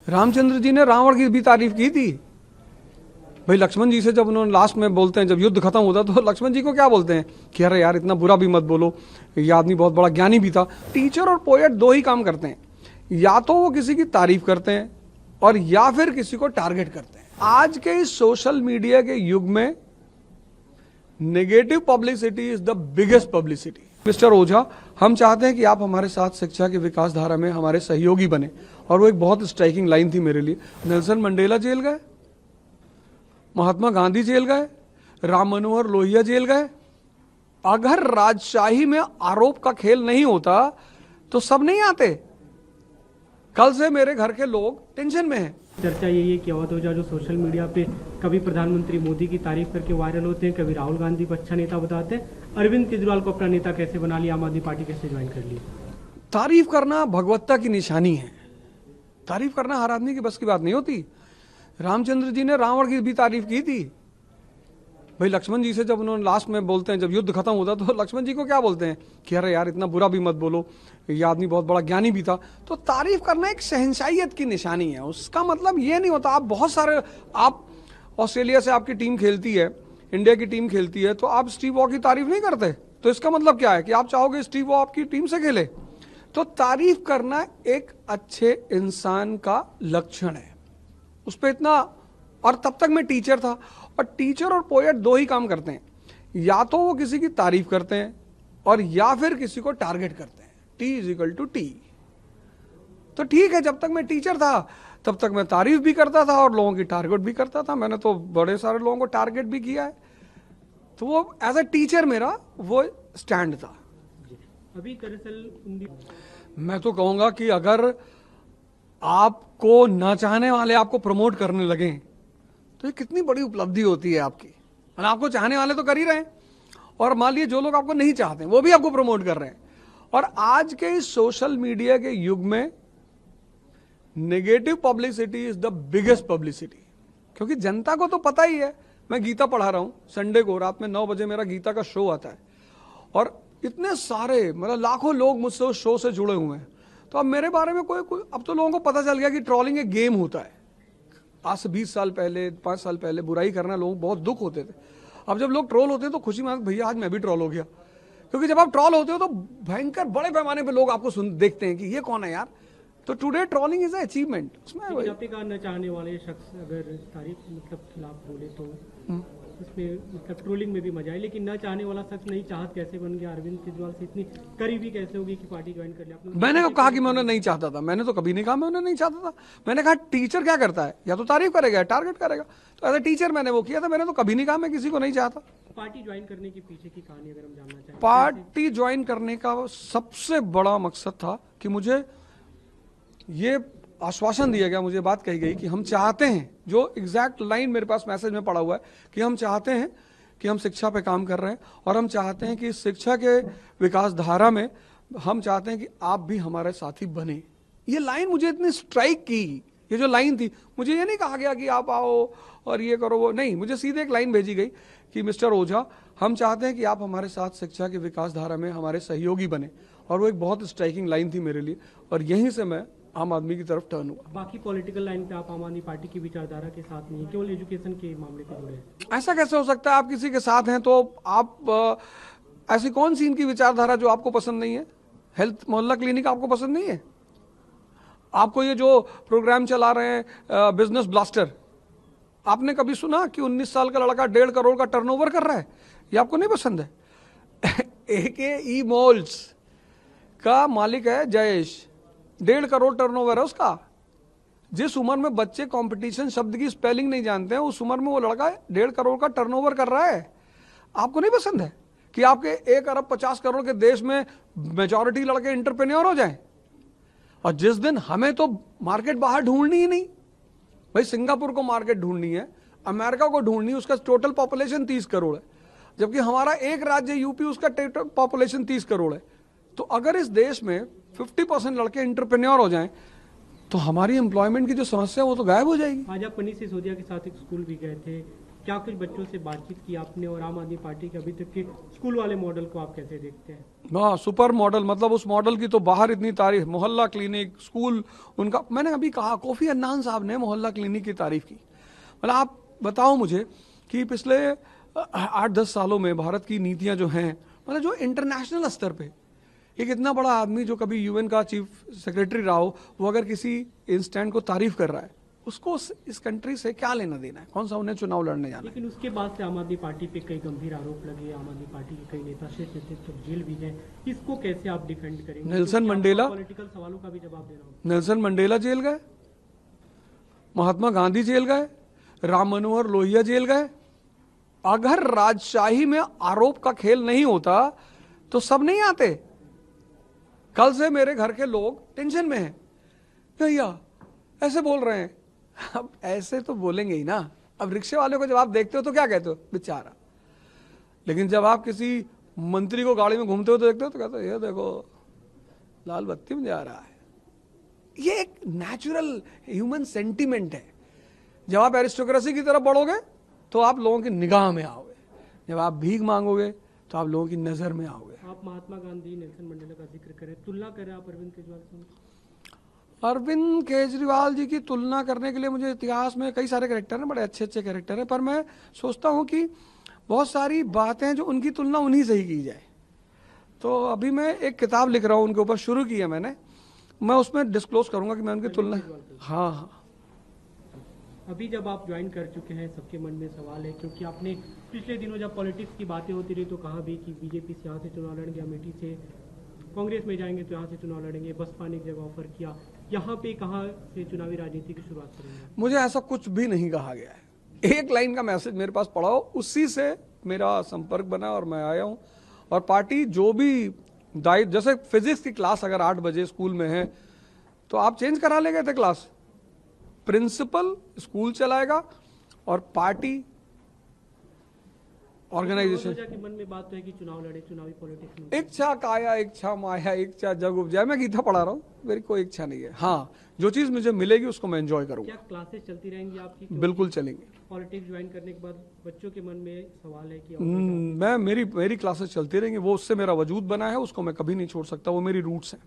रामचंद्र जी ने रावण की भी तारीफ की थी भाई। लक्ष्मण जी से जब उन्होंने लास्ट में बोलते हैं, जब युद्ध खत्म होता तो लक्ष्मण जी को क्या बोलते हैं कि अरे यार इतना बुरा भी मत बोलो, ये आदमी बहुत बड़ा ज्ञानी भी था। टीचर और पोएट दो ही काम करते हैं, या तो वो किसी की तारीफ करते हैं और या फिर किसी को टारगेट करते हैं। आज के इस सोशल मीडिया के युग में negative publicity is the biggest publicity. Mister Ojha, हम चाहते हैं कि आप हमारे साथ शिक्षा की विकास धारा में हमारे सहयोगी बने। और वो एक बहुत स्ट्राइकिंग लाइन थी मेरे लिए। नेल्सन मंडेला जेल गए, महात्मा गांधी जेल गए, राम मनोहर लोहिया जेल गए। अगर राजशाही में आरोप का खेल नहीं होता तो सब नहीं आते। कल से मेरे घर के लोग टेंशन में हैं। चर्चा यही है कि अवध ओझा जो सोशल मीडिया पे कभी प्रधानमंत्री मोदी की तारीफ करके वायरल होते हैं, कभी राहुल गांधी को अच्छा नेता बताते हैं। अरविंद केजरीवाल को अपना नेता कैसे बना लिया, आम आदमी पार्टी कैसे ज्वाइन कर ली? तारीफ करना भगवत्ता की निशानी है। तारीफ करना हर आदमी की बस की बात नहीं होती। रामचंद्र जी ने रावण की भी तारीफ की थी भाई। लक्ष्मण जी से जब उन्होंने लास्ट में बोलते हैं, जब युद्ध खत्म होता तो लक्ष्मण जी को क्या बोलते हैं कि अरे यार इतना बुरा भी मत बोलो, ये आदमी बहुत बड़ा ज्ञानी भी था। तो तारीफ करना एक शहंशाहियत की निशानी है। उसका मतलब ये नहीं होता आप बहुत सारे, आप ऑस्ट्रेलिया से आपकी टीम खेलती है, इंडिया की टीम खेलती है, तो आप स्टीव वॉ की तारीफ नहीं करते। तो इसका मतलब क्या है कि आप चाहोगे स्टीव वॉ आपकी टीम से खेले? तो तारीफ करना एक अच्छे इंसान का लक्षण है। उस पर इतना, और तब तक मैं टीचर था। और टीचर और पोएट दो ही काम करते हैं, या तो वो किसी की तारीफ करते हैं और या फिर किसी को टारगेट करते हैं। T=T। तो ठीक है, जब तक मैं टीचर था तब तक मैं तारीफ भी करता था और लोगों की टारगेट भी करता था। मैंने तो बड़े सारे लोगों को टारगेट भी किया है। तो वो एज ए टीचर मेरा वो स्टैंड था। अभी दरअसल मैं तो कहूंगा कि अगर आपको ना चाहने वाले आपको प्रमोट करने लगे तो ये कितनी बड़ी उपलब्धि होती है आपकी। और आपको चाहने वाले तो कर ही रहे हैं, और मान लीजिए जो लोग आपको नहीं चाहते वो भी आपको प्रमोट कर रहे हैं। और आज के इस सोशल मीडिया के युग में negative publicity is the biggest publicity. क्योंकि जनता को तो पता ही है, मैं गीता पढ़ा रहा हूं संडे को रात में 9 बजे मेरा गीता का शो आता है, और इतने सारे मतलब लाखों लोग मुझसे उस शो से जुड़े हुए हैं। तो अब मेरे बारे में कोई अब तो लोगों को पता चल गया कि ट्रोलिंग एक गेम होता है। आज से 20 साल पहले, 5 साल पहले बुराई करना लोगों को बहुत दुख होते थे। अब जब लोग ट्रोल होते हैं तो खुशी में भैया आज मैं भी ट्रोल हो गया। क्योंकि जब आप ट्रोल होते हो तो भयंकर बड़े पैमाने पे लोग आपको देखते हैं कि ये कौन है यार। तो टुडे ट्रोलिंग इज अचीवमेंट। उसमें आपने कहा न चाहने वाले शख्स अगर तारीफ मतलब खिलाफ बोले तो उसमें मतलब ट्रोलिंग में भी मजा है, लेकिन न चाहने वाला शख्स नहीं चाहत कैसे बन गया? अरविंद केजरीवाल से इतनी करीबी कैसे होगी कि पार्टी ज्वाइन कर लिया? मैंने कहा कि मैं उन्हें नहीं चाहता था। मैंने तो कभी नहीं कहा मैं उन्हें नहीं चाहता था। मैंने कहा टीचर क्या करता है, या तो तारीफ करेगा या टारगेट करेगा। तो एज ए टीचर मैंने वो किया था। मैंने तो कभी नहीं कहा मैं किसी को नहीं चाहता। पार्टी ज्वाइन करने के पीछे की कहानी अगर हम जानना चाहें? पार्टी ज्वाइन करने का सबसे बड़ा मकसद था कि मुझे ये आश्वासन दिया गया, मुझे बात कही गई कि हम चाहते हैं, जो एग्जैक्ट लाइन मेरे पास मैसेज में पड़ा हुआ है कि हम चाहते हैं कि हम शिक्षा पे काम कर रहे हैं, और हम चाहते हैं कि शिक्षा के विकास धारा में हम चाहते हैं कि आप भी हमारे साथी बने। ये लाइन मुझे इतनी स्ट्राइक की। ये जो लाइन थी, मुझे ये नहीं कहा गया कि आप आओ और ये करो वो नहीं, मुझे सीधे एक लाइन भेजी गई कि मिस्टर ओझा, हम चाहते हैं कि आप हमारे साथ शिक्षा की विकास धारा में हमारे सहयोगी बने। और वो एक बहुत स्ट्राइकिंग लाइन थी मेरे लिए, और यहीं से मैं आम आदमी की तरफ टर्न हुआ। बाकी पॉलिटिकल लाइन पे आप आम आदमी पार्टी की विचारधारा के साथ नहीं, केवल एजुकेशन के मामले पे जुड़े हैं? ऐसा कैसे हो सकता है? आप किसी के साथ हैं तो आप ऐसी कौन सी इनकी विचारधारा जो आपको पसंद नहीं है? हेल्थ मोहल्ला क्लिनिक आपको पसंद नहीं है? आपको ये जो प्रोग्राम चला रहे हैं बिजनेस ब्लास्टर, आपने कभी सुना कि 19 साल का लड़का 1.5 करोड़ का टर्नओवर कर रहा है? ये आपको नहीं पसंद है? AK मॉल्स का मालिक है जयेश, 1.5 करोड़ टर्नओवर है उसका। जिस उम्र में बच्चे कंपटीशन शब्द की स्पेलिंग नहीं जानते हैं, उस उम्र में वो लड़का 1.5 करोड़ का टर्नओवर कर रहा है। आपको नहीं पसंद है कि आपके 1 अरब 50 करोड़ के देश में मेजॉरिटी लड़के एंटरप्रेन्योर हो जाएं? और जिस दिन हमें तो मार्केट बाहर ढूंढनी ही नहीं भाई, सिंगापुर को मार्केट ढूंढनी है, अमेरिका को ढूंढनी है, उसका टोटल पॉपुलेशन 30 करोड़ है, जबकि हमारा एक राज्य यूपी, उसका टोटल पॉपुलेशन 30 करोड़ है। तो अगर इस देश में 50% लड़के एंटरप्रेन्योर हो जाएं तो हमारी एम्प्लॉयमेंट की जो समस्या है वो तो गायब हो जाएगी। आज आप मनीष सिसोदिया के साथ एक स्कूल भी गए थे, क्या कुछ बच्चों से बातचीत की आपने, और आम आदमी पार्टी के अभी तक के स्कूल वाले मॉडल को आप कैसे देखते हैं? हाँ, सुपर मॉडल, मतलब उस मॉडल की तो बाहर इतनी तारीफ, मोहल्ला क्लिनिक, स्कूल उनका, मैंने अभी कहा कोफी अन्नान साहब ने मोहल्ला क्लिनिक की तारीफ की। मतलब आप बताओ मुझे कि पिछले 8-10 सालों में भारत की नीतियां जो हैं, मतलब जो इंटरनेशनल स्तर पे एक इतना बड़ा आदमी जो कभी यूएन का चीफ सेक्रेटरी रहा हो, वो अगर किसी इंस्टेंट को तारीफ कर रहा है, उसको इस कंट्री से क्या लेना देना है? कौन सा उन्हें चुनाव लड़ने जाना है? लेकिन उसके बाद से आम आदमी पार्टी पे कई गंभीर आरोप लगे, आम आदमी पार्टी के कई नेता शीर्ष नेतृत्व जेल भी हैं, इसको कैसे आप डिफेंड करेंगे? नेल्सन मंडेला, पॉलिटिकल सवालों का भी जवाब देना होगा। नेल्सन मंडेला जेल गए, महात्मा गांधी जेल गए, राम मनोहर लोहिया जेल गए। अगर राजशाही में आरोप का खेल नहीं होता तो सब नहीं आते। कल से मेरे घर के लोग टेंशन में हैं, भैया ऐसे बोल रहे हैं। अब ऐसे तो बोलेंगे ही ना। अब रिक्शे वाले को जब आप देखते हो तो क्या कहते हो? बेचारा। लेकिन जब आप किसी मंत्री को गाड़ी में घूमते हो तो देखते हो तो कहते हो ये देखो लाल बत्ती में जा रहा है। ये एक नेचुरल ह्यूमन सेंटिमेंट है। जब आप एरिस्टोक्रेसी की तरफ बढ़ोगे तो आप लोगों की निगाह में आओगे, जब आप भीख मांगोगे तो आप लोगों की नजर में आओगे। आप महात्मा गांधी, नेल्सन मंडेला का जिक्र करें, तुलना करें आप अरविंद केजरीवाल से? अरविंद केजरीवाल जी की तुलना करने के लिए मुझे इतिहास में कई सारे कैरेक्टर हैं, बड़े अच्छे अच्छे कैरेक्टर हैं, पर मैं सोचता हूं कि बहुत सारी बातें जो उनकी तुलना उन्हीं से ही की जाए। तो अभी मैं एक किताब लिख रहा हूं, उनके ऊपर शुरू की है मैंने, मैं उसमें डिस्क्लोज करूंगा कि मैं उनकी तुलना। हाँ हाँ, अभी जब आप ज्वाइन कर चुके हैं, सबके मन में सवाल है, क्योंकि आपने पिछले दिनों जब पॉलिटिक्स की बातें होती रही तो कहा भी कि बीजेपी से यहाँ से चुनाव लड़ेंगे, अमेठी से कांग्रेस में जाएंगे तो यहाँ से चुनाव लड़ेंगे, बसपा ने एक जगह ऑफर किया, यहाँ पे कहाँ से चुनावी राजनीति की शुरुआत करेंगे? मुझे ऐसा कुछ भी नहीं कहा गया है। एक लाइन का मैसेज मेरे पास पड़ा हो, उसी से मेरा संपर्क बना और मैं आया हूँ। और पार्टी जो भी दायित्व, जैसे फिजिक्स की क्लास अगर 8 बजे स्कूल में है तो आप चेंज करा ले गए थे क्लास, प्रिंसिपल स्कूल चलाएगा और पार्टी ऑर्गेनाइजेशन। के मन में बात तो है कि चुनाव लड़े, चुनावी पॉलिटिक्स में। इच्छा काया इच्छा माया इच्छा जग उपजाए, मैं गीता पढ़ा रहा हूँ, मेरी कोई इच्छा नहीं है। हाँ, जो चीज मुझे मिलेगी उसको मैं एंजॉय करूंगा। क्या क्लासेस चलती रहेंगी आपकी? बिल्कुल चलेंगे। पॉलिटिक्स ज्वाइन करने के बाद बच्चों के मन में सवाल है कि मैं मेरी क्लासेस चलती रहेंगी, वो उससे मेरा वजूद बना है, उसको मैं कभी नहीं छोड़ सकता, वो मेरी रूट्स हैं।